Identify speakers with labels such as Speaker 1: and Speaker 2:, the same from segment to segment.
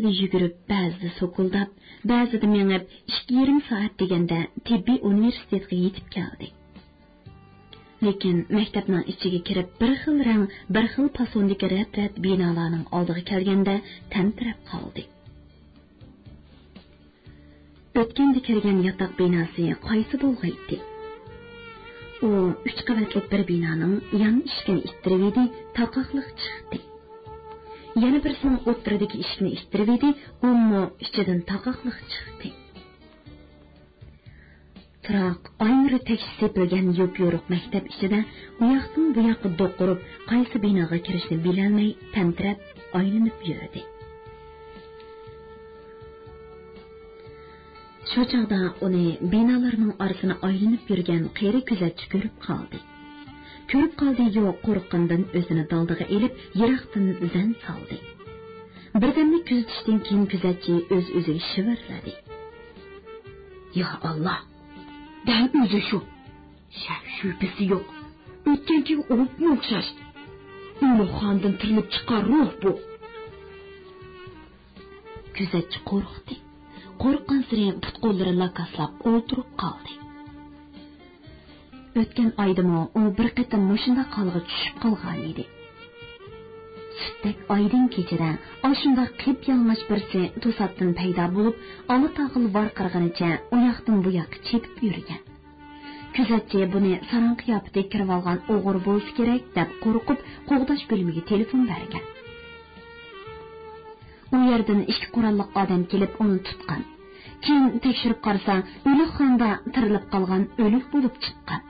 Speaker 1: ba'zida yugurib, ba'zida so'kuldab, ba'zida mengib 2,5 soat deganda tibbiy universitetga yetib keldi. Lekin maktabning ichiga kirib, bir xil rang, bir xil fasondagi rat-rat binolarning oldiga kelganda tantirab qoldi. O'tganda kirgan yotoq binosi qaysi bo'lg'aydi? U 3 qavatli bir binoning yan eshigini ittirib edi, taqoqliq chiqdi. Yana birisining o'ttiridagi eshikni ittirib edi, ammo ichidan taqoqliq chiqdi. Biroq ayri tekis sepilgan yo'q-yo'riq maktab ichida u yoqdan bu yoqqa do'qirib, qaysi binoga kirishni bilolmay tantirab, aylanib yurdi. Shu chog'da uni binolarning orasini aylanib yurgan qeri kuzatchi ko'rib qoldi. Yo'q, qo'rqqandan o'zini daldiga elib, yiroqdan zan soldi. Birdamda kuzatishdan keyin kuzatchi o'z-o'ziga shivirladi. "Ya Alloh, dal o'zi shu. Shak shubhasi yo'q. O'tganki o'pni o'xshash. Ulug'xondan tirilib chiqqan ruh bu." Kuzatchi qo'rqdi. Qo'rqqan sari put-qo'llari lakaslab o'ltirib qoldi. O'tgan oydimi u bir qatam mushunda qalg'a tushib qolgan edi. Sutdek oydin kechada oshunda qip yalmash birsi to'satdan paydo bo'lib, ola taqil varqirganicha u yoqdan bu yoqqa chepib yurgan. Kuzatchi buni sarang qiyofada kirib olgan o'g'ir bo'lsa kerak deb qo'rqib, qo'g'dash bo'limiga telefon bergan. U yerdan ikki qurolli odam kelib uni tutgan. Keyin tekshirib qarasa, o'likxonada tirilib qolgan o'lik bo'lib chiqqan.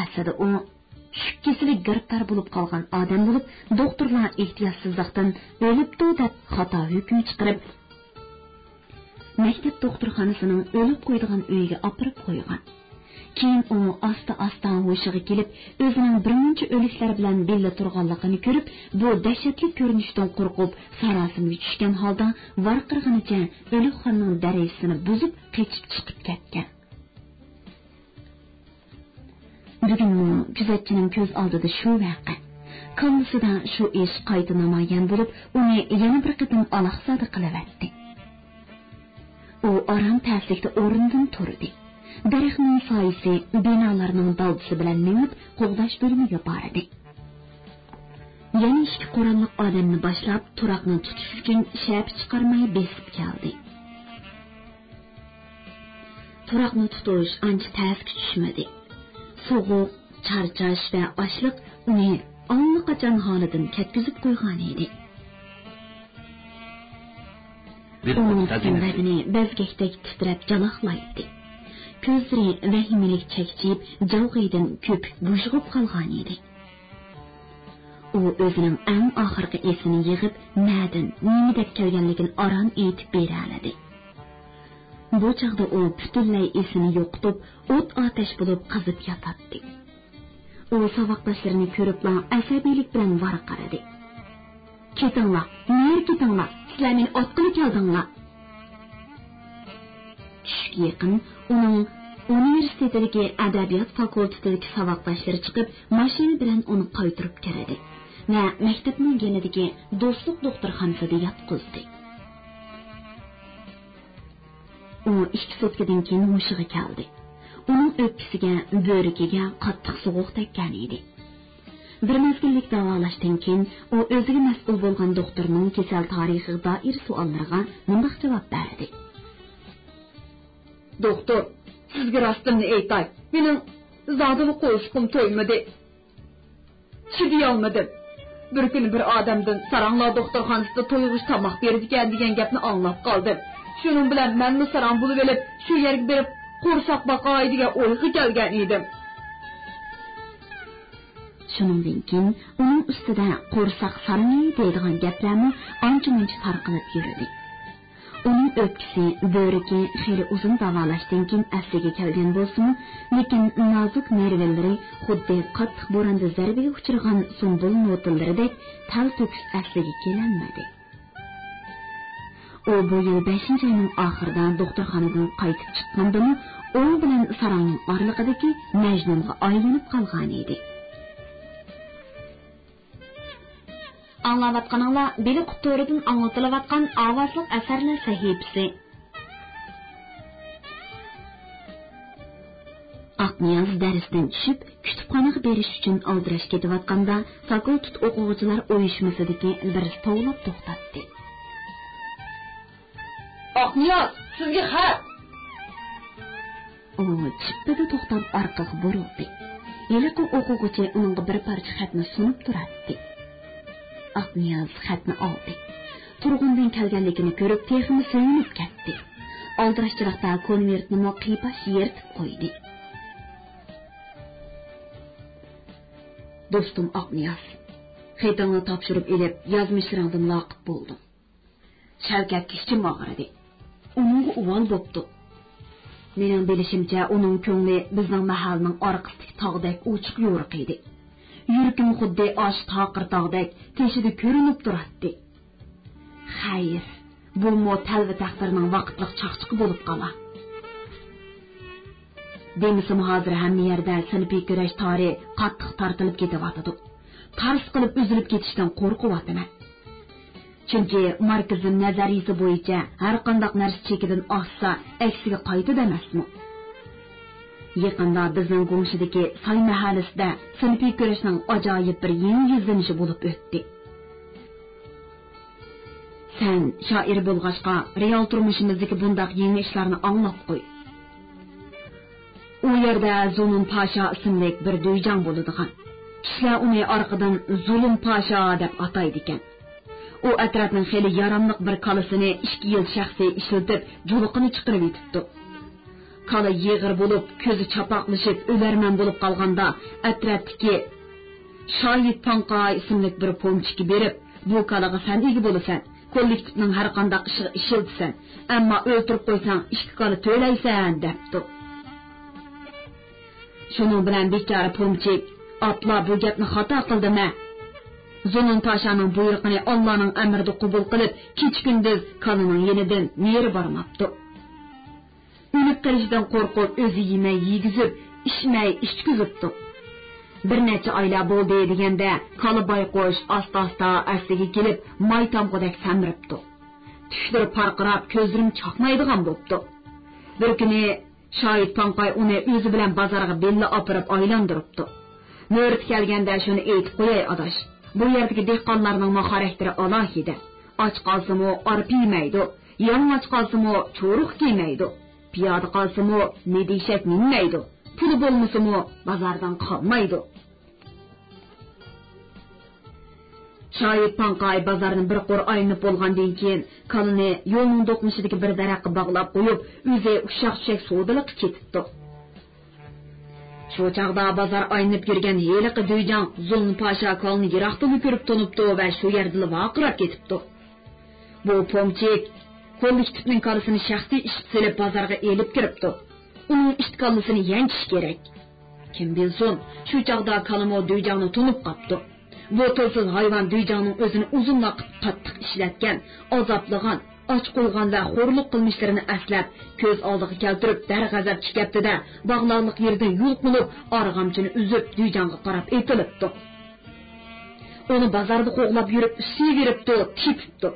Speaker 1: Aslida u shukisilik giriftar bo'lib qolgan odam bo'lib, doktorlar ehtiyotsizlikdan o'libdi deb xato hukm chiqarib, maktab doktorxonasining o'lib qo'ydigan uyiga opirib qo'ygan. Keyin u asta-asta hushiga kelib, o'zining birmuncha o'liklar bilan billa turganligini ko'rib, bu dahshatli ko'rinishdan qo'rqib, sarosimaga tushgan holda varqirganicha o'likxonaning darvozasini buzib, qechib chiqib ketgan. Bugun kuzatchining ko'z oldida shu voqea, qalbisida shu ish qayta namoyon bo'lib, uni yana bir qatim alahsada qilaverdi. U orom taslikda o'rnidan turdi. Daraxtning soyasi binolarning daldisi bilan minib, qo'g'dash bo'limiga bordi. Yana ikki qurolli odamni boshlab, turaqni tutish uchun shap chiqarmay besib keldi. Turaqni tutish ancha tasga tushmadi. So'g'uq, charchash va ochliq uni allaqachon holidan ketkizib qo'ygan edi. Uning badani bezgakdek titrab jaloqlaydi. Ko'zlari vahimalik chekchib, javg'iydan ko'pik bo'shg'ib qolgan edi. U o'zining eng oxirgi esini yig'ib, nima deb kelganligini orom aytib bera oladi. Bu chaqda u butunlay esini yo'qotib, o't-otash bo'lib qizib yotadi. U savoqdoshlarini ko'ribla asabiylik bilan varqiradi. "Ketinglar, nima ketinglar? Sizlar meni otqili keldinglar." Tushga yaqin uning universitetdagi adabiyot fakultetidagi savoqdoshlari chiqib, mashina bilan uni qaytirib keladi va maktabning yanidagi do'stlik doktorxonasida yotqizdi. U 2 sutkadan keyin hushiga keldi. Uning o'pkasiga, bo'rikiga qattiq sovuq tekkan edi. Bir mezgillik davolashdan keyin u o'ziga mas'ul bo'lgan doktorning kasal tarixiga doir savollariga bunday javob berdi. "Doktor, sizga rostini aytay, mening zodini qo'yishim to'ymadi. Chiday olmadim. Bir kun bir odamdan Saranglar doktorxonasida to'yg'ish tomoq beradigan degan gapni anglab qoldim. Shuning bilan men Sarang bo'lib olib, shu yerga berib qo'rsoq baqay degan o'yga kelgan edim." Shuningdan keyin uning ustida qo'rsoq sarangli deydigan gaplarni ancha-muncha tarqalib yurdi. Uning o'pkasi, bo'riki xeyli uzun davolashdan keyin asliga kelgan bo'lsa, lekin nozik nervlari xuddi qattiq bo'ronda zarbaga uchragan sumbul notillaridek tal-to'kis asliga kelolmadi. U bu yil 5-oyning oxirida doktorxonadan qaytib chiqqanda, u bilan Sarangning oraliqidagi Majnunga aylanib qolgan edi. Anlavatqanыңlar Beli Qutoridan anlatılavatqan avazlıq əsərlər sahifəsi. Aqniyaz dərsdən düşüb, kütüpxanaga beriş üçün aldırış ketivatqanda, fakultet o'quvchilar uyushmasidagi birisi tovlab to'xtatdi.
Speaker 2: Aqniyaz, sizga xat.
Speaker 1: O chippida to'xtab orqaga burildi. Yiliqi o'quvchi uningga bir parcha xatni sunib turardi. Aqniyaz xatni oldi. Turg'undan kelganligini ko'rib, texmi so'yinib ketdi. Oldirishchilikda konvertni qiypash yertib qo'ydi. Dostum Aqniyaz, xatingni topshirib elib, yozmishlaringdan loqib bo'ldim. Shavkat kichim og'ridi. Uning uval bo'pti. Mening bilishimcha, uning ko'ngli bizning mahalning orqasidagi tog'dek ochiq yo'riq edi. Yuragim xuddi osh taqir tog'dek teshida ko'rinib turardi. Xayr, bu mo'talva taqdirning vaqtliq chaqchiqi bo'lib qola. Demisim hozir hamma yerda sinfiy kurash tori qattiq tortilib ketyapti. Tars qilib uzilib ketishdan qo'rqyapman. Chunki markazning nazariyasi bo'yicha har qanday narsa chekidan oshsa, aksiga qaytadi emasmi? Yaqinda bizning Go'ngshidagi Soy mahallasida sinfiy kurashning ajoyib bir yangi izlanishi bo'lib o'tdi. Sen shoir bo'lg'achqa real turmushimizdagi bunday yangi ishlarni anglab qo'y. U yerda Zulm Pasha ismli bir do'yjon bo'ladigan. Kishilar uni orqadan Zulm Pasha deb ataydi ekan. U atrofning xeli yaramliq bir kalasini 2 yil shaxsiy ishlatib, juluqini chiqarib yetibdi. Kala yig'ir bo'lib, ko'zi chapaqlashib, o'larman bo'lib qolganda, atrofdagi Shoyid Panqay ismli bir pomchiki berib, bu kalaga sen ega bo'lasan, kollektivning har qanday ishiga ishiltsan, ammo o'ltirib qo'ysang 2 kala to'laysan debdi. Shuning bilan bechora pomchik, "Atla bu gapni xato qildimi? Zulm Pashaning buyrug'ini Allohning amrida qabul qilib, kech-kunduz kalining yenidan neri bormabdi. O'lib qolishdan qo'rqib, o'zi yemay yegizib, ishmay ishkizibdi. Bir necha oylar bo'ldi deganda, kali bayqush asta-asta asliga kelib, may tomqidek samiribdi. Tushlar parqirab, ko'zlarim chaqmaydigan bo'libdi. Bir kuni Shoyid Panqay uni o'zi bilan bozorga bella opirib aylantiribdi. Mo'rit kelganda shuni aytib qo'yay adosh. Bu yerdagi dehqonlarning xarakteri alohida. Och qolsa-mu arpa yemaydi, yalang'och qolsa-mu cho'ruq kiymaydi, piyoda qolsa-mu nedishak minmaydi, puli bo'lmasa-mu bozordan qolmaydi. Shoyid Panqay bozorni bir qo'r aylanib bo'lgandan keyin kalini yo'lning do'qmishidagi bir daraxtga bog'lab qo'yib, o'zi ushaq-tushak savdolikqa ketibdi. Shu chaqda bozor aylanib yurgan heliqi do'yjon Zulm Pasha kalni yiroqdan ko'rib tonibdi va shu yerda vaqirab ketibdi. Bu pomchik kollektivning kalasini shaxsiy ishib selib bozorga elib kiribdi. Uning ishtiqollisini yangish kerak. Kim bilsin, shu chaqda kalimo do'yjonni tonib qopdi. Bu to'siz hayvon do'yjonning o'zini uzun vaqt qattiq ishlatgan, azoblagan, och qo'ygan va xo'rlik qilmishlarini aslab, ko'z oldiga keltirib darg'azab chiqibdi-da, bog'lanliq yerdan yo'l qilib, arg'amchini uzib do'yjonga qarab etilibdi. Uni bozorda qo'g'lab yurib, ustiga beribdi, tepibdi.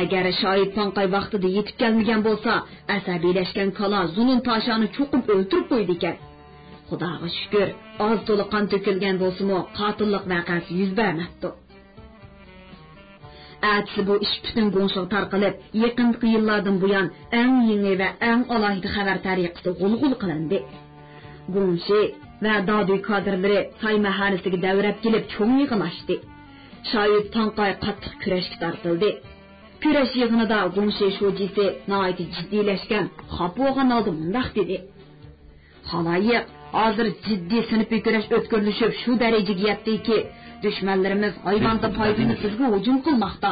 Speaker 1: Agar Shoyid Panqay vaqtida yetib kelmagan bo'lsa, asabiylashgan kala Zulm Pashani cho'qib o'ltirib qo'ydi ekan. Xudoga shukr, oz to'la qon to'kilgan bo'lsa-mu, qotillik voqeasi yuz bermabdi. Atsi bu ish butun Go'ngshga tarqalib, yaqinqi yillardan buyon eng yangi va eng alohida xabar tariqasida g'ulg'ul qilindi. Go'ngshi va Doduy kadrlari Soy mahallasiga davrab kelib cho'ng yig'ilashdi. Shoyid Panqay qattiq kurashga tortildi. Kurash yig'inida Go'ngshi shojisi nihoyat jiddiylashgan, xafa bo'lgan holda mundaq dedi: "Xaloyiq, hozir jiddiy sinfiy kurash o'tkazilib shu darajaga yetdiki, dushmanlarimiz hayvonda foydani sizga hujum qilmoqda.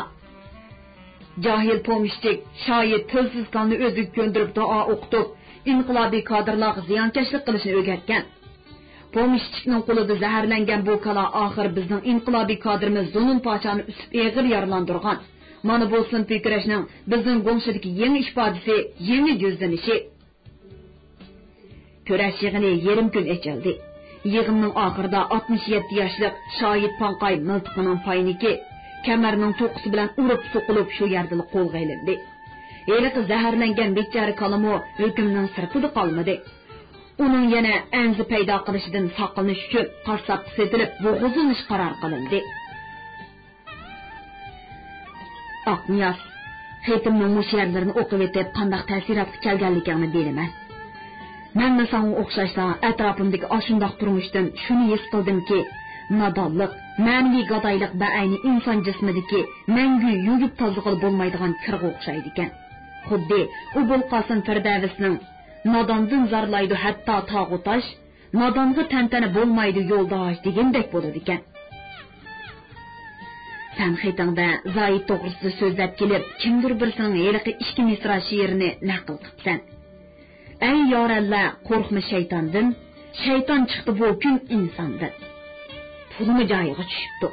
Speaker 1: Jahil pomishtik Shoyid tilsiz qonni o'ziga ko'ndirib duo o'qitib, inqilobiy kadrlarga ziyonkashlik qilishni o'rgatgan. Pomishtikning qo'lida zaharlangan bu kala oxir bizning inqilobiy kadrimiz Zulm Pashani usib eg'ir yaralandirgan. Mana bu sinfiy kurashning bizning Go'ngshidagi yangi ifodasi, yangi yuzlanishi." Kurash yig'ini yarim kun ochildi. Yig'inning oxirida 67 yoshli Shoyid Panqay miltiqining payniki kamarning to'qisi bilan urib so'qilib shu yerda qo'lga ilindi. Eliqi zaharlangan bechara kalamo hukmning sirtida qolmadi. Uning yana anzi paydo qilishidan saqlanish uchun qassob setilib bo'g'izinish qaror qilindi. Aqniyas xetimning musharlarini o'qib etib qanday ta'sirotga kelganligini bilaman. Men senga o'xshashla atrofimdagi ashundoq turmushdan shuni his qildimki, nodonlik, ma'naviy gadoylik va ayni inson jismidagi mangu yugib tozliqil bo'lmaydigan kirga o'xshaydi ekan. Xuddi u Bulqosim Firdavsning nodondan zarlaydi hatto tog'u tosh, nodonga tantana bo'lmaydi yo'ldosh degandek bo'ladi ekan. Sen xetingda Zoid to'g'risida so'zlab kelib, kimdir birsin heliqi ishki misra she'rini naql qilibsan. Ey yorallar, qo'rqma shaytondan, shayton chiqdi bu kun insondan. Pulmi joyiga tushibdi.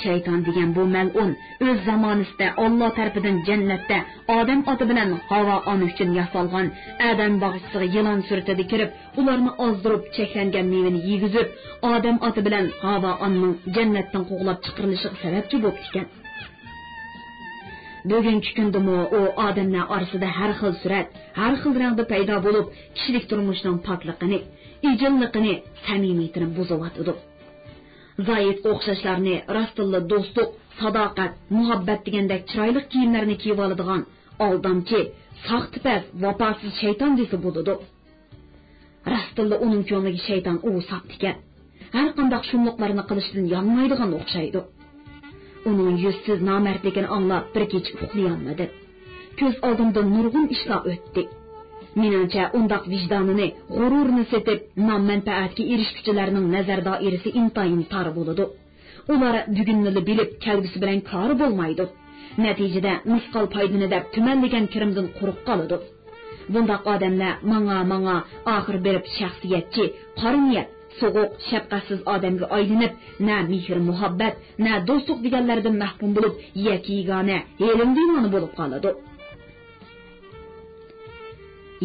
Speaker 1: Shayton degan bu mal'un o'z zamonisida Alloh tarafidan jannatda odam oti bilan Havo ona uchun yasalgan Adam bog'ichisiga yilon suratida kirib, ularni ozdirib cheklangan mevani yegizib, odam oti bilan Havo onaning jannatdan qo'g'lab chiqarilishiga sababchi bo'lib ekan. Bugungi kundami u odamlar orasida har xil surat, har xil rangda paydo bo'lib, kishilik turmushning pokligini, ijilligini, samimiyatini buzayotdi. Zoid o'xshashlarni rostilla do'stlik, sadoqat, muhabbat degandek chiroyli kiyimlarni kiyib oladigan aldamchi, saxtipas, vafosiz shayton desa bo'ladi. Rostilla uning ko'ngliga shayton o'sabdi ekan. Har qanday shumliqlarni qilishdan yonmaydigan o'xshaydi. Uning yuzsiz nomardligini anglab bir kecha uxlay olmadi. Ko'z oldimda nurg'un ishlar o'tdi. Menimcha undaq vijdonini, g'ururini setib, nom-manfaatga erishuvchilarning nazar doirasi intayin tor bo'ladi. Ular bugunni bilib, kelgusi bilan kori bo'lmaydi. Natijada misqol foydani deb tumanlagan kirimdan quruq qoladi. Bundaq odamlar manga oxir berib shaxsiyatchi, qoriniyat, so'g'uq, shafqatsiz odamga aylanib, na mehr muhabbat, na do'stlik deganlardan mahrum bo'lib, yakigona, elim-dimoni bo'lib qoladi.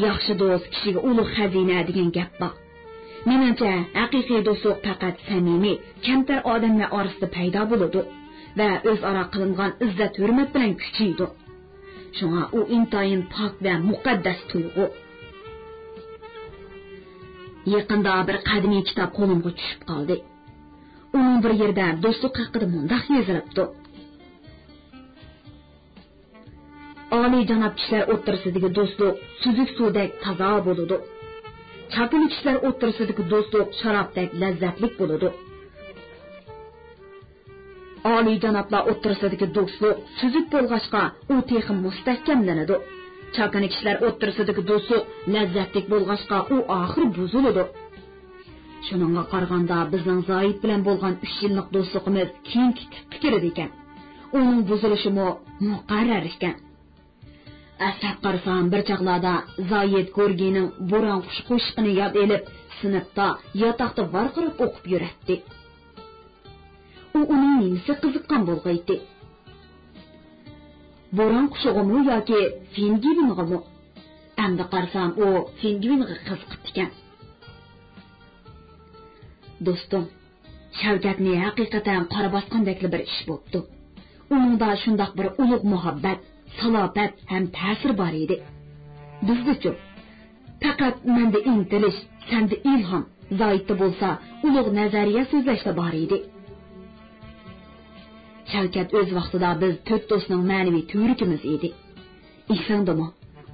Speaker 1: Yaxshi do'st kishiga ulug' xazina degan gap bor. Menimcha, haqiqiy do'stlik faqat samimiy, kamtar odamlar orasida paydo bo'ladi va o'zaro qilingan izzat-hurmat bilan kuchaydi. Shunga u intayin pok va muqaddas tuyg'u. Yaqinda bir qadimiy kitob qo'limga tushib qoldi. Uning bir yerda do'stlik haqida mundaq yozilibdi. Oliy janob kishilar o'ttirisidagi do'stlik suzuk suvdek toza bo'ladi. Chaqili kishilar o'ttirisidagi do'stlik sharobdek lazzatli bo'ladi. Oliy janoblar o'ttirisidagi do'stlik suzuk bo'lg'achqa u texim mustahkamlanadi. Chaqili kishilar o'ttirisidagi do'stlik lazzatli bo'lg'achqa u oxir buziladi. Shuningga qaraganda bizning Zoid bilan bo'lgan 3 yillik do'stligimiz keyingi fikr ekan. Uning buzilishi muqarrar ekan. Asab qarsam bir chaqlarda Zoid Gorgining bo'ron qush qo'shiqini yod elib, sinfda, yotoqda varqirab o'qib yuratdi. U uning nimasi qiziqqan bo'lg'aydi. Bo'ron qushig'imi yoki pingvinig'imi? Endi qarsam u pingvinga qiziqib ekan. Do'stim, Shavkatni haqiqatan qora bosqandakli bir ish bo'pti. Uningda shundoq bir ulug' muhabbat, salobat ham ta'sir bor edi. Bizga-chi faqat menda intilish, senda ilhom, Zoidda bo'lsa ulug' nazariya so'zlashda bor edi. Shavkat o'z vaqtida biz 4 do'stning ma'naviy turkimiz edi. Esingdami?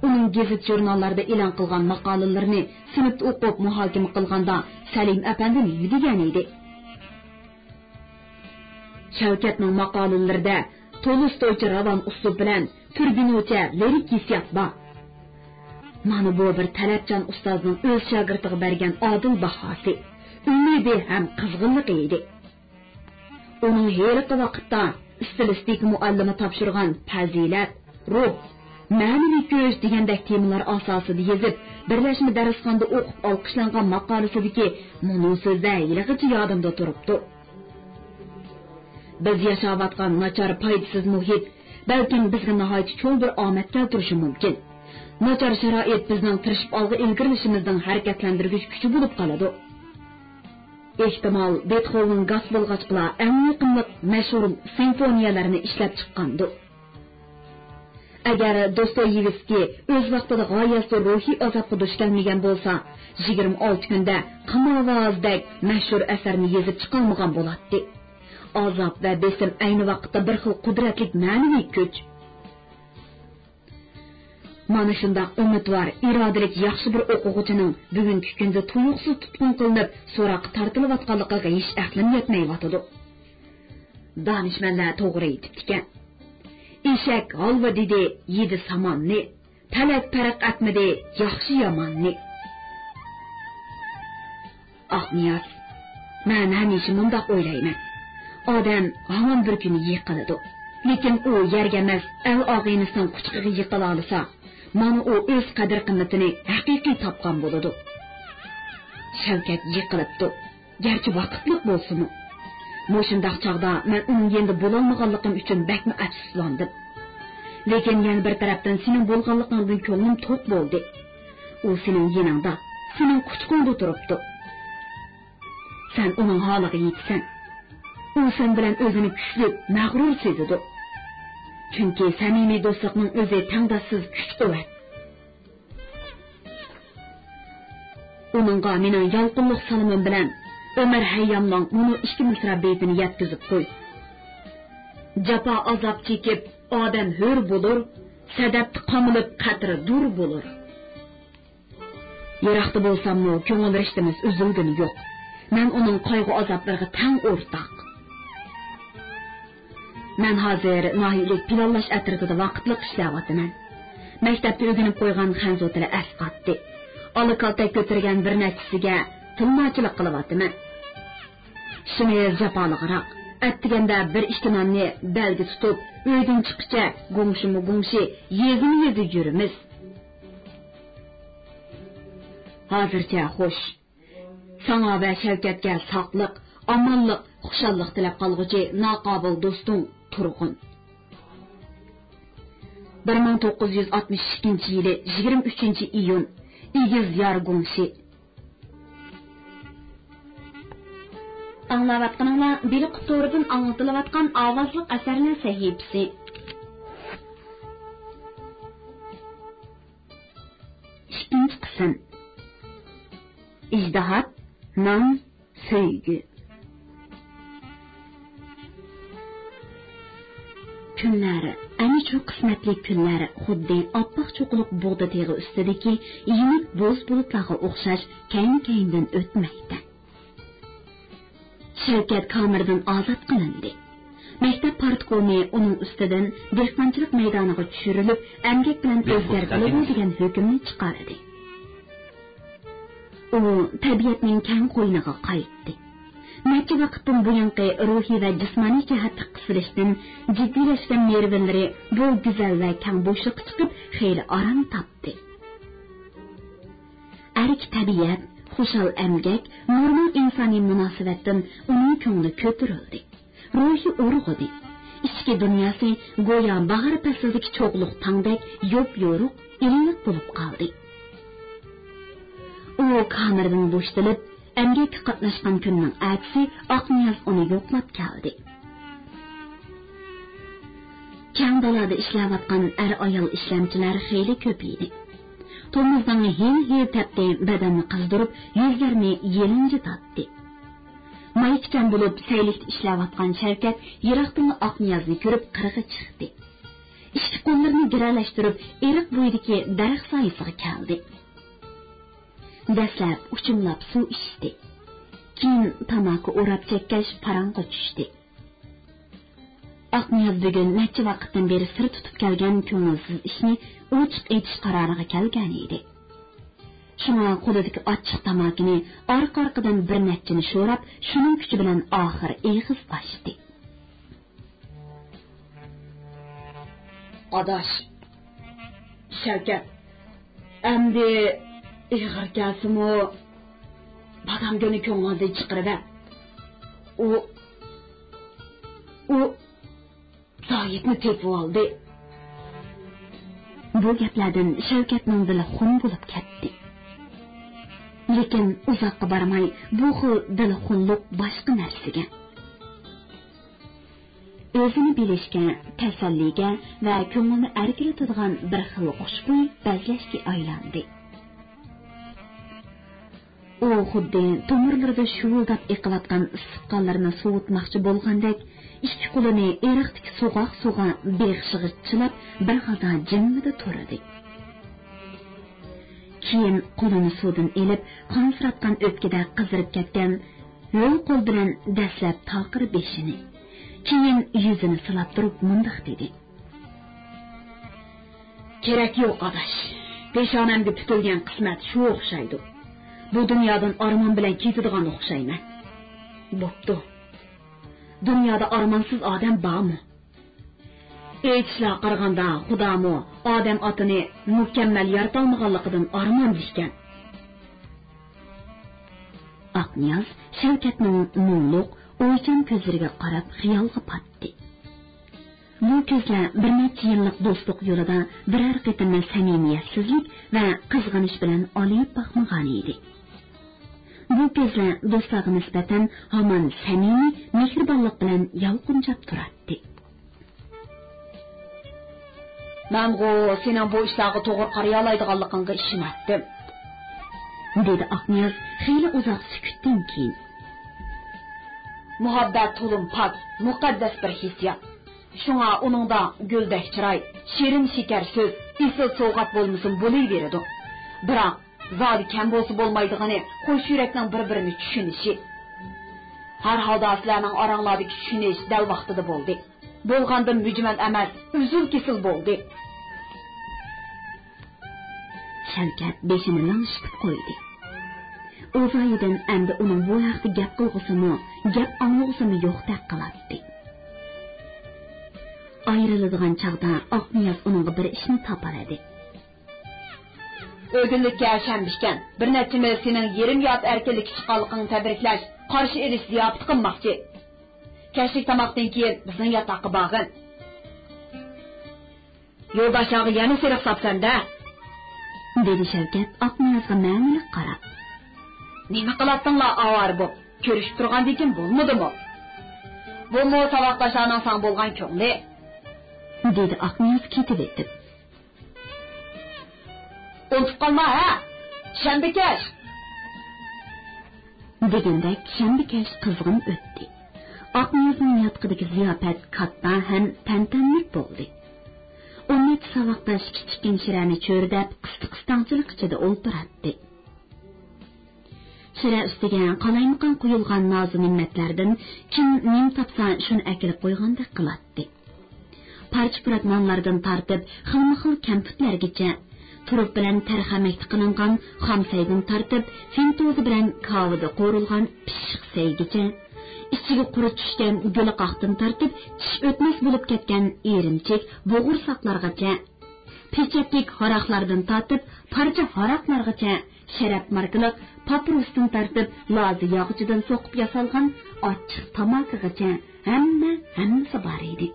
Speaker 1: Uning gazet jurnallarida e'lon qilgan maqolalarini sinfda o'qib muhokama qilganda Salim apandi nima degan edi? Shavkatning maqolalarida Tolstoycha ravon uslub bilan Turgenovcha lirik hissiyat bor. Mana bu bir talabchan ustozning o'z shogirdiga bergan odil bahosi, umidi ham qizg'inlik edi. Uning heriqi vaqtda stilistik muallimi topshirgan fazilat, ruh, ma'naviy ko'z degandek temalar asosida yozib, birlashma darsxonada o'qib olqishlangan maqolasidagi muning so'zlar yilg'icha yodimda turibdi. Biz yashayotgan nachar foydasiz muhit balkim bizga nihoyat cho'l bir omad keltirishi mumkin. Nachar sharoit bizning tirishib olg'a ilgirishimizning harakatlantirgich kuchi bo'lib qoladi. ehtimol Beethoven gaz bo'lg'achqilar eng yoqimli mashhur simfoniyalarini ishlab chiqqandir. Agar Dostoyevskiy o'z vaqtida g'oyasi ruhiy azobga duch kelmagan bo'lsa, 26 kunda Qamovozdek mashhur asarni yozib chiqolmagan bo'ladi. Azob va besim ayni vaqtda bir xil qudratli ma'naviy kuch. Mana shunda umidvor, irodalik yaxshi bir o'quvchining bugungi kunda tuyuqsiz tutqun qilinib, so'roq tortilayotganligiga hech aqlim yetmayotdi. Danishmandlar to'g'ri aytibdi-kan. Eshak holva dedi, yedi samonni, talak paraq atmadi, yaxshi yomonni. Niyoz, men hamisha bundoq o'ylayman. Odam hamon bir kuni yiqiladi. Lekin u yerga emas, al-og'inisining quchqiga yiqila olsa, mana u o'z qadr-qimmatini haqiqiy topgan bo'ladi. Shavkat yiqilibdi, garchi vaqtli bo'lsin-u. Mo'shundoq chog'da men uning endi bo'lolmaganligim uchun bakmi afsuslandim. Lekin yana bir tarafdan sening bo'lganligingdan ko'nglim to'q bo'ldi. U sening yoningda, sening quchqingda turibdi. Sen uning holiga yetsan, u sen bilan o'zini kuchli, mag'rur sezadi. Chunki samimiy do'stlikning o'zi tangdoshsiz kuch-quvvat. Uningga mening yolqinlik salomim bilan Ömer Hayyamning buni 2 misra beytini yetkazib qo'y. Jafo azob chekib odam hur bo'lur, sadabti qamilib qatri dur bo'lur. Yiroqda bo'lsam-mu, ko'ngil rishtimiz uzilgani yo'q. Men uning qayg'u azoblariga tang o'rtoq. Men hozir nohilik planlash atrofida vaqtli ishlayapman. Maktabda o'rganib qo'ygan xanzo tili asqatdi. Olikalta ko'targan bir nechisiga tilmochilik qilyapman. Shuni japoliqroq. Attiganda bir ishtimonni belgi tutib, uydan chiqishcha g'ungshi yezini yurimiz. Hozircha xo'sh. Sana va Shavkatga saqliq, omonlik, xushallik tilab qolguchi naqobil do'sting Turg'un. 1962-yili 23-iyun Igiz Yargungshi. Anglayotganinglar Biliq to'ridan anglatilayotgan ovozli asarning sahifasi. Ikkinchi qism. İjdahat, nam, sevgi. Kunlari, ana shu qismatli kunlari xuddi oppoq cho'qiliq bug'da teg'i ustidagi yeniq bo'z bulutlarga o'xshash keyin-keyindan o'tmaydi. Shavkat Kamirdan ozod qilindi. Maktab partkomi uning ustidan dehqonchilik maydoniga tushirilib, emgak bilan o'zgartiriladi degan hukmni chiqardi. U tabiatning keng qo'yniga qaytdi. Necha vaqtdan buyongi ruhiy va jismoniy jihatdan qisilishdan jiddiylashgan nervlari bu go'zal va keng bo'shliqqa chiqib, xeyli orom topdi. Arik tabiat, xushal emgak, normal insoniy munosabatdan uning ko'ngli ko'tarildi. Ruhi urg'idi. Ichki dunyosi go'yo bahor faslidagi cho'g'liq tangdek yo'p-yo'ruq, iliq bo'lib qoldi. U kamerdan bo'shtilib, emgakka qatnashgan kunning ertasi Oqniyoz uni yo'qlab keldi. Keng dalada ishlayotgan er-ayol ishlamchilar xeyli ko'p edi. Tomuzdan hil tapdi badanni qizdirib, yuzlarini yelinji tatdi. Mayikchan bo'lib saylikda ishlayotgan Shavkat yiroqdan Oqniyozni ko'rib qirg'i chiqdi. Ikki qo'llarini giralashtirib, eriq bo'yidagi daraxt soyasiga keldi. Dastlab uchimlab suv ichdi. Keyin tamaki o'rab chekkach parangga tushdi. Oqniyoz bugun necha vaqtdan beri sir tutib kelgan ko'ngilsiz ishni ochiq aytish qaroriga kelgan edi. Shunga qo'lidagi ochiq tamakini orqa-orqadan bir nechini sho'rab, shuning kuchi bilan oxir eg'iz ochdi. Adash, Shavkat, endi ig'ir kelsimu badamgani ko'ngilda chiqirdi. U Zoyitni tepib oldi. Bu gaplardan Shavkatning dili xun bo'lib ketdi. Lekin uzoqqa bormay bu xil dilxunlik boshqa narsaga, o'zini bilishga, tasalliga va ko'ngilni erkilatadigan bir xil xushbo'y bazlashga aylandi. U xuddi tomirlarida shuvuldab eqilayotgan issiq qonlarni sovutmoqchi bo'lgandek, ikki qo'lini eriqdagi so'g'oq beg'ishg'ichilab bir holda jimmida turdi. Keyin qo'lini suvdan elib, qonsirayotgan o'pkada qizirib ketgan yo'l qo'l bilan dastlab taqir beshini, keyin yuzini silab turib mundoq dedi: "Kerak yo'q adash. Peshonamga tutilgan qismat shu o'xshaydi. Bu dunyodan armon bilan ketadigan o'xshayman. Bo'pti. Dunyoda armonsiz odam bormi? Aytishlar qaraganda Xudomo odam otini mukammal yarata olmaganligidan armon dishgan." Aqniyaz Shavkatning mungluq, o'ychan ko'zlariga qarab xiyolga patdi. Bu ko'zlar bir necha yillik do'stlik yo'lida biror qitim samimiyatsizlik va qizg'anish bilan olib boqmagan edi. Bu ko'zlar do'stlarga nisbatan hamon samimiy mehribonlik bilan yalqinjab turardi.
Speaker 2: "Men sening bu ishlarga to'g'ri qaraya oladiganligingga ishondim",
Speaker 1: dedi Aqniyaz xeyli uzoq sukutdan keyin.
Speaker 2: "Muhabbat to'lim pok, muqaddas bir hissiyot. Shunga uningda guldek chiroy, shirin shikar so'z, isil sovg'at bo'lmasin bo'layveradi. Biroq zodi kam bo'lsa bo'lmaydigani qo'sh yurakning bir-birini tushunishi. Har holda sizlarning oranglardagi tushunish dal vaqtida bo'ldi. Bo'lgandan mujmal emas, uzun kesil bo'ldi."
Speaker 1: Shavkat beshini langshitib qo'ydi. O'zoyidan endi uning bu haqda gap qilg'usimi, gap anglag'usimi yo'qdek qiladi. Ayrıladigan chaqda Aqniyaz uningga bir ishni topar edi.
Speaker 2: "O'g'illikka shanbishgan bir necha mil sening yerim yot erkinlikka chiqqanligingni tabriklash, qarshi elish ziyofati qilmoqchi. Kashlik tomoqdan keyin bizning yotoqqa borgin. Yo'ldoshiga yana seriq sopsanda",
Speaker 1: dedi Shavkat Aqniyazga ma'nili qarab.
Speaker 2: "Nima qilatdinglar avar bu? Ko'rishib turgandikin bo'lmadimi? Bu mo savoqdoshlaring san bo'lgan ko'ngli",
Speaker 1: dedi Aqniyaz ketib etib.
Speaker 2: "Unutib qolma ha, Shambikash",
Speaker 1: degandek Shambikash qizg'in o'tdi. Aqniyazning yotqidagi ziyofat katta ham tantanlik bo'ldi. 12 savoqdosh kichkin shirani cho'rdab qisqistanchilik ichida o'ltirardi. Shira ustiga qalaymaqon qo'yilgan noz-ne'matlardan kim nim topsa shuni akilib qo'ygandek qiladi. Parcha-purat nonlardan tortib xilma-xil kamputlargacha, turib bilan tarxamakda qilingan xomsaydan tortib fintozi bilan kavida qo'rilgan pishiq saygacha, ichiga qurut tushgan gulaqoqdan tortib tish o'tmas bo'lib ketgan erimchik bo'g'irsoqlargacha, pechaklik haroqlardan tortib parcha haroqlargacha, sharab markaliq paprusdan tortib lozi yog'chidan so'qib yasalgan ochiq tomokagacha hammasi bor edi.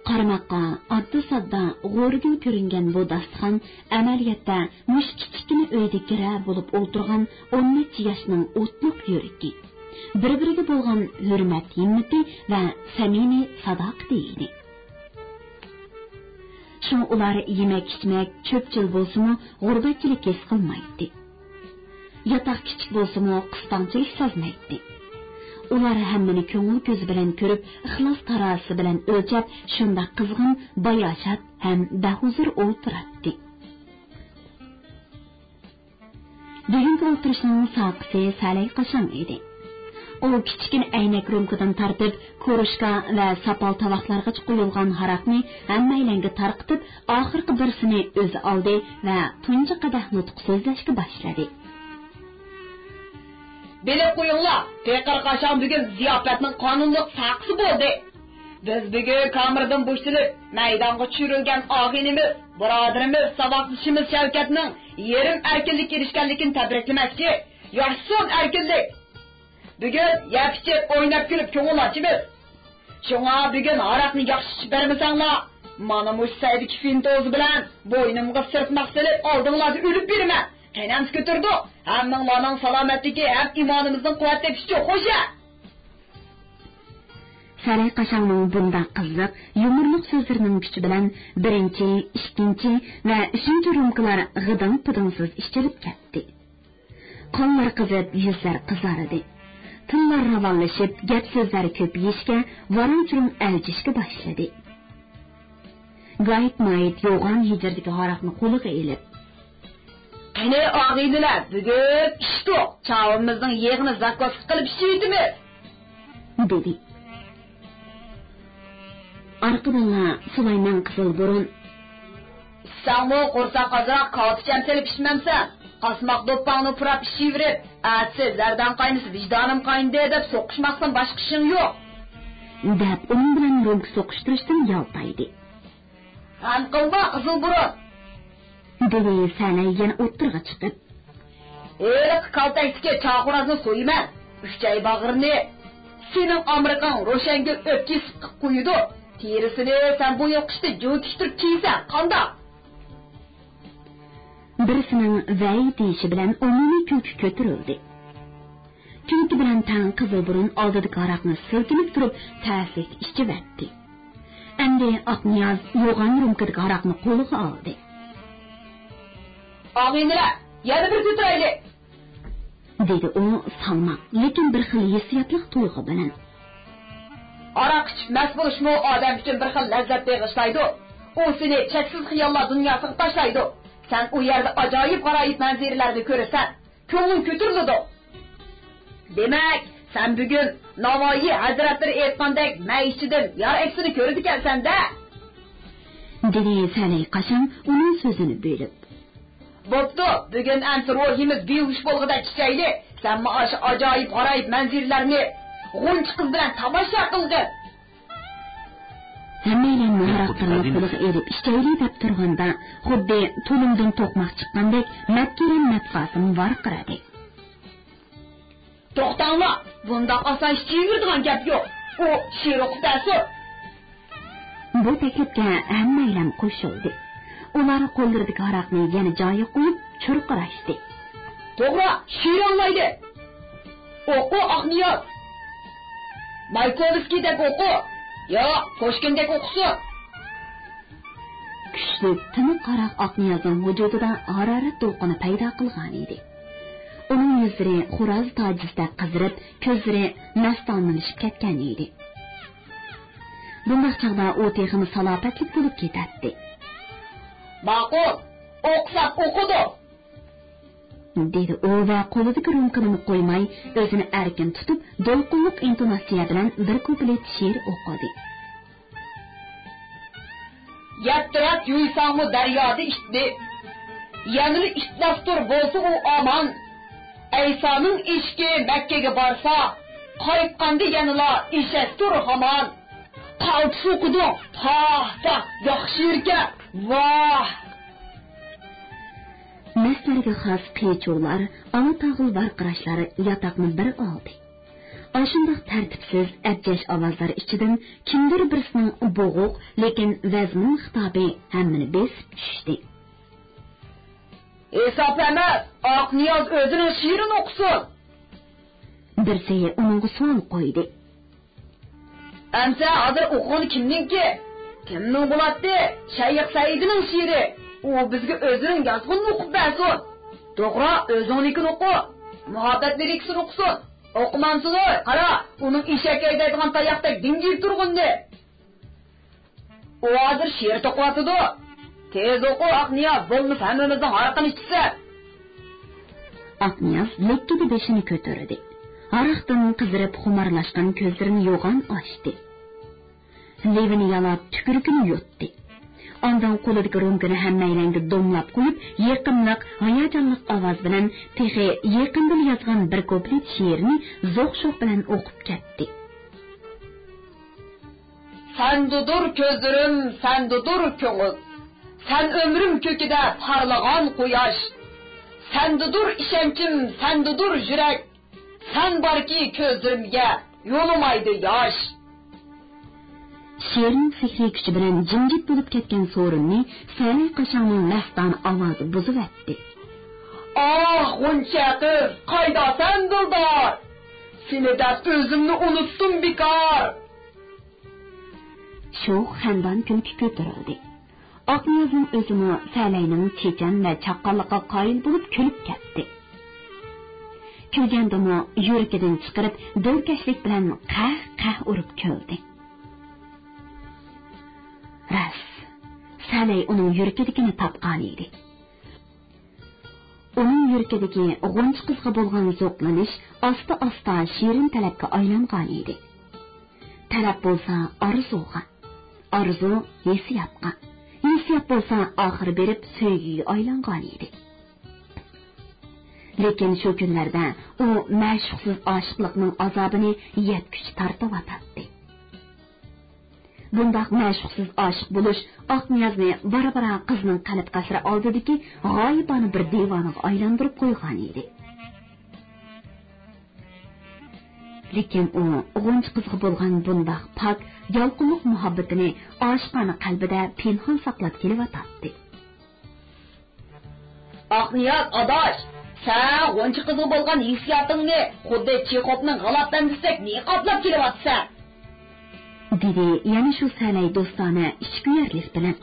Speaker 1: Qarmoqqa oddiy-sodda g'o'rgin ko'ringan bu dasturxon amaliyotda mush kichkina uyda kirar bo'lib o'ltirgan 10 yoshning o'tliq yuragi, bir-biriga bo'lgan hurmat himmati va samimiy sadoqati edi. Shu ular yemak-ichmak cho'pchil bo'lsa-mu g'urbatchilik his qilmaydi. Yotoq kichik bo'lsa-mu qistonchilik sezmaydi. Ular hammani ko'ngil ko'zi bilan ko'rib, ixlos tarozi bilan o'lchab, shunda qizg'in, bayoshat ham bahuzur o'ltiradi. Bugungi o'tirishning soqisi salay qasham edi. U kichkina aynak rumkadan tortib, ko'rishka va sapal tovoqlarga qo'yilgan haroqni hammaylanga tarqitib, oxirgi birsini o'zi oldi va tunji qadah nutq so'zlashga boshladi.
Speaker 2: "Bilib qo'yinglar, Peqir qasham bugun ziyofatning qonunliq saqisi bo'ldi. Biz bugun kamirdan bo'shtilib, maydonga tushirilgan og'inimiz, birodarimiz, saboqchimiz Shavkatning yerim erkinlikka erishganligini tabriklamoqchi. Yoshsin erkinlik. Bugun yap-ichib, o'ynab kulib ko'ngil ochimiz. Shunga bugun aroqni yaxshi ichib bermasanglar, Mana muş saydıki fintoz bilen boynumga sırtmak silip aldığınızı ölüp birime. Kenanız götürdü. Hem mağlanın salametliki hem imanımızın kuvvetli pişti. Hoşa!
Speaker 1: Saray Qaşangning bunda qiziq, yumurluq so'zlarining kuchi bilan birinchi, ikkinchi va uchinchi rumkalar g'iding-pidingsiz ishchilib ketdi. Qonlar qizib, yuzlar qizardi. Tillar ravonlashib, gap so'zlar ko'payishga, varanchurum aljishga boshladi. Gayet mayit yo'g'on hijrdagi haraqni qo'liga elib,
Speaker 2: "Qani og'iydilar, bugun ishdi. Chavimizning yig'ini zakos qilib ishitimiz" dedi. Arqadan Sulayman Qizilburun, "Sanmo qo'rsa qazroq qotcham selib ishmamsan. Qasmoq do'ppangni purab ishiverib, atsizlardan qaynisi vijdonim qayndi deb so'qishmoqsan boshqa ishing yo'q" deb uning bilan rumk so'qishtirishdan yaltaydi. "Han qilma Qizilburun" dedi Sanay yana o'ttirg'a chiqib. "Eliq kaltaysga chaqurazni so'yman. Uchay bag'irni sening Amerikan ro'shanga o'pki siqib qo'ydi. Terisini sen bu yoqishda jo'kishtirib kiysan, qandoq?" Birisining vay deyishi bilan umumiy kulki ko'tarildi. Kulki bilan tang Qizilburun oldidagi aroqni silkinib turib, ta'sirli ichivatdi. Endi Aqniyoz yo'g'on rumkadagi aroqni qo'liga oldi. "Og'inglar, yana bir ko'tayli" dedi u salmoq, lekin bir xil hissiyotli tuyg'u bilan. "Aroq ichib mast bo'lishmi odam uchun bir xil lazzat bag'ishlaydi. U seni cheksiz xiyollar dunyosiga tashlaydi. Sen u yerda ajoyib g'aroyib manzaralarni ko'rasan, ko'ngling ko'tariladi. Demak, sen bugun Navoiy hazratlari aytgandek maishidan yar aksini ko'rdi ekansan-da" dedi Salay Qashang uning so'zini bo'lib. "Bo'pti, bugun ancha ruhimiz behush bo'lg'ida chichayli. Sen mana shu ajoyib g'aroyib manzaralarni g'unch qiz bilan tomosha qilgin." Hammaning muharraqlarini qo'liga elib ishchayli deb turganda, xuddi to'limdan to'qmoq chiqqandek matkirin matfasim varqiradi. "To'xtanglar, bunda oson ishchiyirdigan gap yo'q. U shiroqdasi." Bu taklifga hammaylam qo'shildi. Ular qo'llaridagi aroqni yana joyiga qo'yib churqirashdi. "To'g'ri, shironlaydi. O'qi Aqniyoz. Maykovskiydek o'qi. Yo, Qo'shkindek o'qisin." Kuchli tiniq aroq Aqniyozning vujudida harorat to'lqini paydo qilgan edi. Uning yuzlari xo'roz tojisda qizirib, ko'zlari nastonlanishib ketgan edi. Bunday chog'da u texmi salobatlik bo'lib ketadi. "Ma'qul, o'qsab o'qidi" dedi u va qo'lidagi rumkani qo'ymay, o'zini erkin tutib, do'lqinliq intonatsiya bilan bir kuplet she'r o'qidi. "Yattirat yuysangmi daryoda ishdi. Yanili ishlastur bo'lsa u aman. Aysoning ishki Makkaga borsa, qaytqanda yanila ishastur hamon. Qalb suqidi, ta yaxshi yerga. Voh!" Meslarga xos qiyichuvlar, ona tag'il varqirashlari yotoqni bir oldi. Ashundoq tartibsiz, abjash ovozlar ichidan kimdir birisining bo'g'uq, lekin vazmin xitobi hammani besib tushdi. "Esop emas, Aqniyoz o'zining she'rini o'qisin" birsi uningga savol qo'ydi. "Amsa hozir o'qigan kimningki? Kimning bo'ladi? Shayx Saidning she'ri. U bizga o'zining yozganini o'qib bersin. To'g'ri, o'zingnikini o'qi. Muhabbat liriksini o'qisin. O'qimansin, qara, uning eshak aydaydigan tayoqdek dingib turg'indi. U hozir she'r to'qiyotidi. Tez o'qi Aqniyoz, bo'lmasa hammamizning haraqini ichsa." Aqniyoz lekkida beshini ko'tardi. Aroqdan qizirib xumarlashgan ko'zlarini yo'g'on ochdi. Levini yalab tükürükünü yutdi. Ondan qo'lidagi rumkani hammaylanga domlab qo'yib, yaqinliq, hayajonli ovoz bilan texi yaqindan yozgan bir kuplet she'rni zo'q-sho'q bilan o'qib ketdi. "Sendudur ko'zlarim, sendudur ko'ngil. Sen ömrüm kökida parlagan quyosh. Sendudur ishonchim, sendudur yurak. Sen borki ko'zlarimga yo'limaydi yosh."
Speaker 1: she'rning sehriy kuchi bilan jimjit bo'lib ketgan so'rinni Salay qashongning mastona ovozi buzib o'tdi.
Speaker 2: Ah, G'uncha qiz, qaydasan Dildor? Seni da o'zimni unutdim bekor.
Speaker 1: Shu xandon kulki ko'tarildi. Oqniyozning o'zini Salayning chechan va chaqqonligiga qoyil bo'lib kulib ketdi. Kulgandimi yuragidan chiqarib do'rkashlik bilan qah urib kuldi. Ras, Salay uning yuragidagini topgan edi. Uning yuragidagi G'uncha qizga bo'lgan zo'qlanish asta shirin talabga aylangan edi. Talab bo'lsa orzuga, orzu hissiyotga, hissiyot bo'lsa oxir berib sevgiga aylangan edi. Lekin shu kunlarda u ma'shuqsiz oshiqlikning azobini yetkuch tortib o'tadi. Bundaq ma'shuqsiz oshiq bo'lish Oqniyozni bara qizning qalb qasri oldidagi g'oyibona bir devonaga aylantirib qo'ygan edi. Lekin u G'uncha qizga bo'lgan bundaq pok, yolqinlik muhabbatini oshiqona qalbida pinhon saqlab kelyotdi.
Speaker 2: Oqniyoz adosh, sen G'uncha qizga bo'lgan hissiyotingni xuddi Chexovning g'alabdan desek ne qoplab kelyapsan?
Speaker 1: dedi yana shu Salay do'stona ishkuyarlik bilan.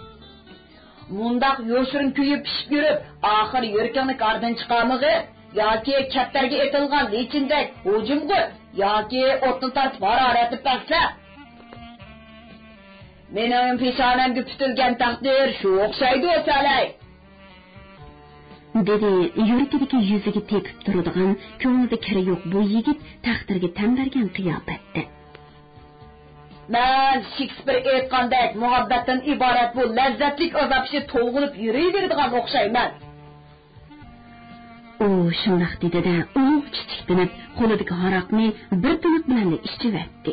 Speaker 2: Mundaq yo'shirin kuyib pishib yurib, oxir yurkingni qardan chiqarmag'i yoki kattarga etilgan lechindak hujumg'i yoki o'tni tortib haroratib pasla. Mening peshonamga tutilgan taqdir shu o'xshaydi Salay.
Speaker 1: dedi yuragidagi yuziga tepib turadigan, ko'nglida kiri yo'q bu yigit taqdirga tan bergan qiyofatda.
Speaker 2: Men Shekspir aytgandek muhabbatdan iborat bu lazzatlik azobchi to'lg'ilib yurayveradigan o'xshayman.
Speaker 1: U shundoq dedi-da, ulug' chichiklanib, qo'lidagi haroqni bir tiniq bilan ichib-etdi.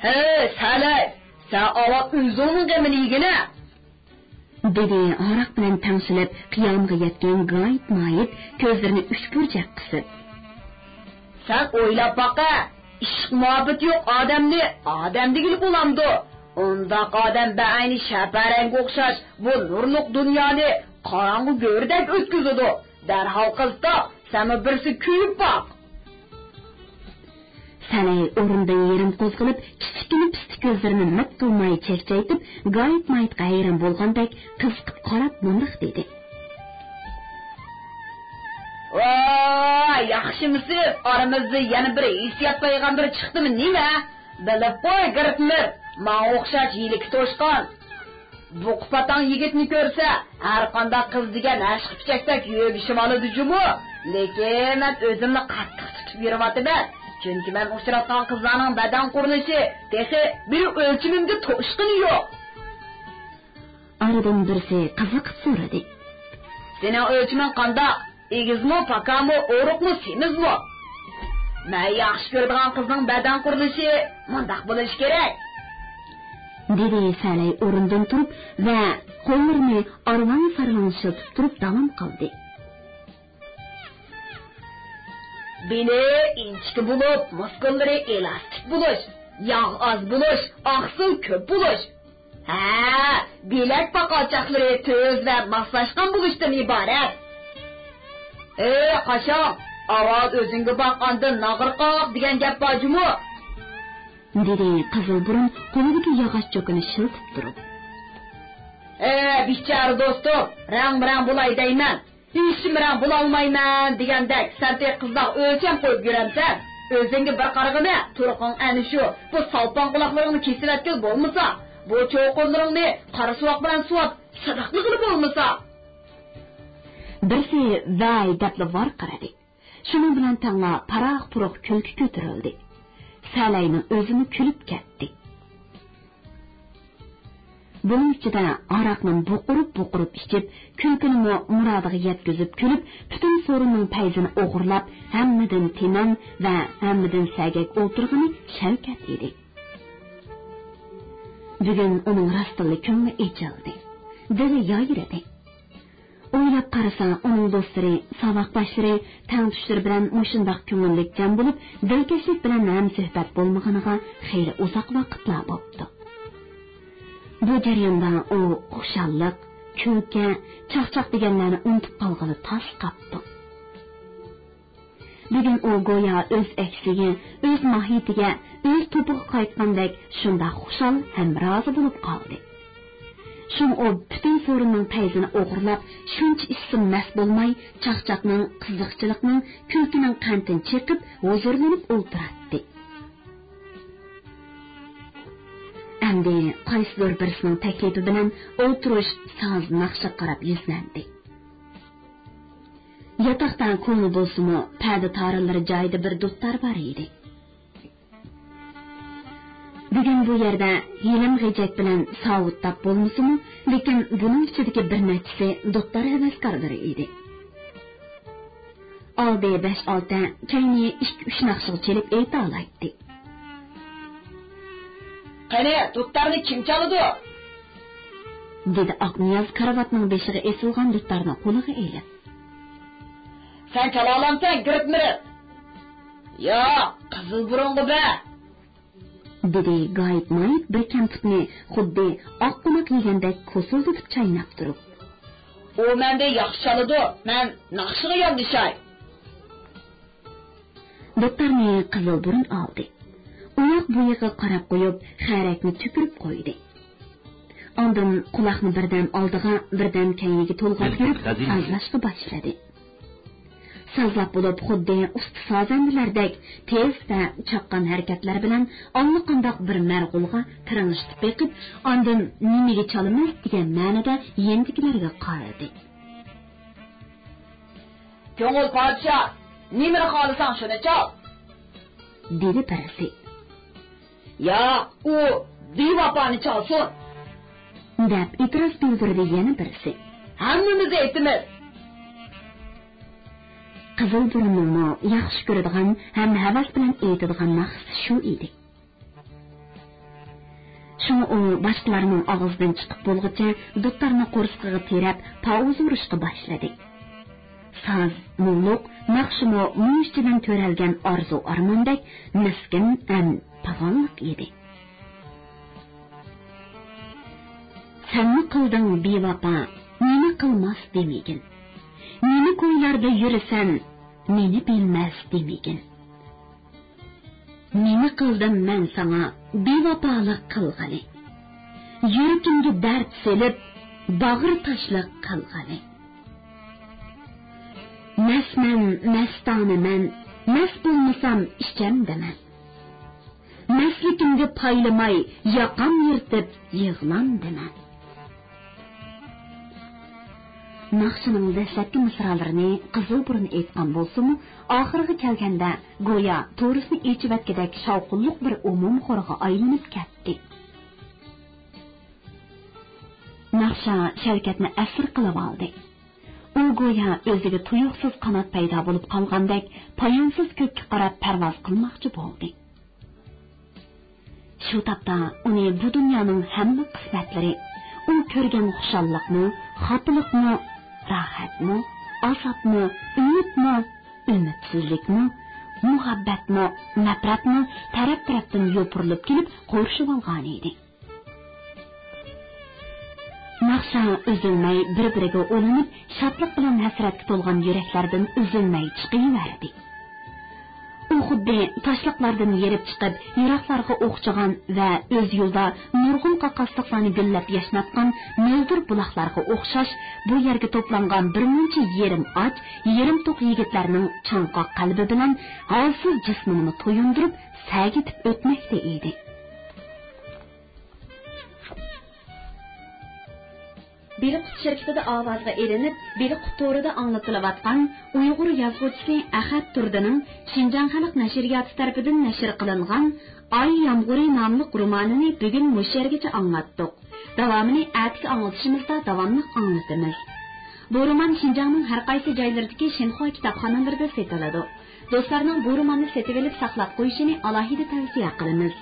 Speaker 2: Hey, Salay, sen ava o'zingning g'amini yegina.
Speaker 1: dedi haroq bilan tangsilib, qiyomga yetgan g'oyib ko'zlarini uchburchak qisib.
Speaker 2: Sen o'ylab baqa. İşq muhabbet yok adam değil bulamdı. Ondaq adam bəyni şəpərəngə oxşaş bu nurluq dünyanı qaranğı gördək ötküzüdü. Dərhal qızda səni birisi kuyub baq.
Speaker 1: Salay o'rindan yerim qo'zg'alib, kichkina pistik ko'zlarini mat qilmay chekchaytib, g'oyib maytga hayron bo'lgandek qiziqib qarab mundoq dedi.
Speaker 2: Vay, yaxshimisiz? Aramizda yana bir hissiyot payg'ambari chiqdimi nima? Bilib qo'y, giribmir. Men o'xshash yilik to'shqon. Bu qupatan yigitni ko'rsa, har qanday qiz degan ashq pichakdak yurishim oladi-jumu. Lekin men o'zimni qattiq tutib yuribman. Chunki men uchratgan qizlarning badan qurilishi texi bir o'lchimimga to'shqini yo'q.
Speaker 1: Aradan birisi qiziqib so'radi.
Speaker 2: Sening o'lchimin qanday? Egizmi, pakami, o'ruqmi, semizmi? Men yaxshi ko'radigan qizning badan qurilishi mundaq bo'lishi kerak.
Speaker 1: dedi Salay o'rindan turib va qo'llarini arvan-sarvan shiltib turib davom qildi.
Speaker 2: Beli inchki bo'lib, muskullari elastik bo'lish, yog' oz bo'lish, oqsuv ko'p bo'lish. Ha, bilak paqochoqlari tez va moslashgan bo'lishdan iborat. Qachon ovoz o'zingga boqqanda nag'irqoq degan gap bormi?
Speaker 1: dedi qizil burun qo'lidagi yog'och cho'kini shiltib turib.
Speaker 2: Bichara do'stim, rang-rang bo'lay deyman. Ishim bilan bo'lolmayman degandek, sen qizlar o'lcham qo'yib yuramsan. O'zingga bir qarag'ina, turqing ana shu. Bu salpon quloqlaringni kesib atgan bo'lmasa, bu cho'qinlaringni qora suvoq bilan suvab, sadaqni qilib bo'lmasa.
Speaker 1: Birsi vay deb var qaradi. Shuning bilan tangla paraq-puruq kulki ko'tarildi. Salayning o'zini kulib ketdi. Bunun ichida aroqni buqurib ichib, kulkini murodiga yetkazib kulib, butun so'rinning payzini o'g'irlab, hammadan tinan va hammadan sagak o'tirgani Shavkat edi. Bugun uning rostli ko'ngli echildi. Dili yoyradi. O'ylab qarasa, uning do'stlari, saboqdoshlari, tangtushlari bilan mushundoq ko'ngillik jam bo'lib, dilkashlik bilan ham suhbat bo'lmaganiga xeyli uzoq vaqtlar bo'ldi. Bu jarayonda u xushalliq, kulki, chaqchaq deganlarni unutib qolgani tas qapti. Bugun u go'yo o'z aksiga, o'z mohiyatiga, o'z to'piga qaytgandek shunda xushal ham rozi bo'lib qoldi. Shun o bütün sorunning tayzini o'g'irlab, shuncha ism mas bo'lmay, chaqchaqning, qiziqchilikning, kulkining qantini cheqib, huzurlanib o'ltiradi. Endi qaysidir birisining taklifi bilan o'tirish soz naqsha qarab yuzlandi. Yotoqdan ko'ngli bo'lsa-mu, payda tarilari joyida bir do'ttar bor edi. Bugun bu yerda yelim g'ijak bilan sovut tap bo'lmasa-mu, lekin buning ichidagi bir nechasi do'ttar havaskorlari edi. Oldi 5-6, kayni 2-3 naqshga chelib ayta olaydi.
Speaker 2: Qani, do'ttarni kim chaladi?
Speaker 1: Dedi Aqniyaz karavatning beshiga esilgan do'ttarni qo'liga elib.
Speaker 2: Sen chala olamsan, giribmiri? Yo, qizil burunli be.
Speaker 1: Dedi gayet mayib bir kamtutni xuddi oq qumoq yegandek ko'sildirib chaynab turib.
Speaker 2: O mende yaxshi chaladi, men naqshiga yondishay.
Speaker 1: Do'ttarni qizil burun oldi. Uyoq buyiga qarab qo'yib, xayrakni tupurib qo'ydi. Ondan quloqni birdan oldiga, birdan keyniga to'lg'ab yurib, sozlashga boshladi. Sazlab bo'lib xuddi usti sozandilardek tez va chaqqan harakatlar bilan allaqandoq bir marg'ulga tirilishib beqib, ondan nimaga chalamas degan ma'noda yendikilarga qaradi.
Speaker 2: Ko'ngil podsho, nimani xohlasan shuni chal,
Speaker 1: dedi birisi.
Speaker 2: Ya, u bevafoni chalsin,
Speaker 1: deb itiroz bildirdi yana birisi.
Speaker 2: Hammamiz aytamiz.
Speaker 1: Qizil burunni yaxshi ko'radigan ham havas bilan aytadigan maqsad shu edi. Shuni u boshqalarning og'zidan chiqib bo'lguncha do'ttarni qo'rsqiga terab, pauz urishga boshladi. Saz, mulluq, naqshimo muyishchidan to'ralgan orzu armondek miskin ham pag'onliq edi. Senni qilding bevafo, meni qilmas demagin. Meni ko'ylarda yurasan, meni bilmas demagin. Meni qildim men sana bevafolik qilg'ani. Yuragimga dard selib, bag'ir tashliq qilg'ani. Masman, mastonaman, mas bo'lmasam ishchamdaman. Masligimga paylamay, yoqam yirtib yig'lamdaman. Naqshining dastlabki misralarini qizil burun aytgan bo'lsa-mu, oxiriga kelganda go'yo to'risini echivatgidek shovqinliq bir umum xo'rga aylanib ketdi. Naqsha Shavkatni asir qilib oldi. U go'yo o'ziga tuyuqsiz qanot paydo bo'lib qolgandek, poyonsiz ko'kka qarab parvoz qilmoqchi bo'ldi. Shu topda uni bu dunyoning hamma qismatlari, u ko'rgan xushalliqni, xotiliqni, rahatmi, azobmi, umidmi, umidsizlikmi, muhabbatmi, nafratmi taraf-tarafdan yopirilib kelib qo'rshib olgan edi. Naqsha uzilmay bir-biriga o'linib, shodlik bilan hasratga to'lgan yuraklardan uzilmay chiqaverdi. U xuddi toshliqlardan yerib chiqib, yiroqlarga o'xchagan va o'z yo'lda nurg'un qaqasliqlarni gullab yashnatgan mo'ldir buloqlarga o'xshash bu yerga to'plangan bir muncha yerim och, yerim to'q yigitlarning chanqoq qalbi bilan holsiz jismini to'yindirib, sagitib o'tmoqda edi. Beliqut shirkatida ovozga elinib, Beliqut to'rida anglatilayotgan Uyg'ur yozuvchisi Ahad Turdining Shinjang xalq nashriyoti tomonidan nashr qilingan Ay yomg'iri nomli romanini bugun mushergacha anglatdik. Davomini atki anglatishimizda davomli anglatamiz. Bu roman Shinjangning har qaysi joylaridagi Shinxoy kitobxonalarida sotiladi. Do'stlarning bu romanni sotib olib saqlab qo'yishini alohida tavsiya qilamiz.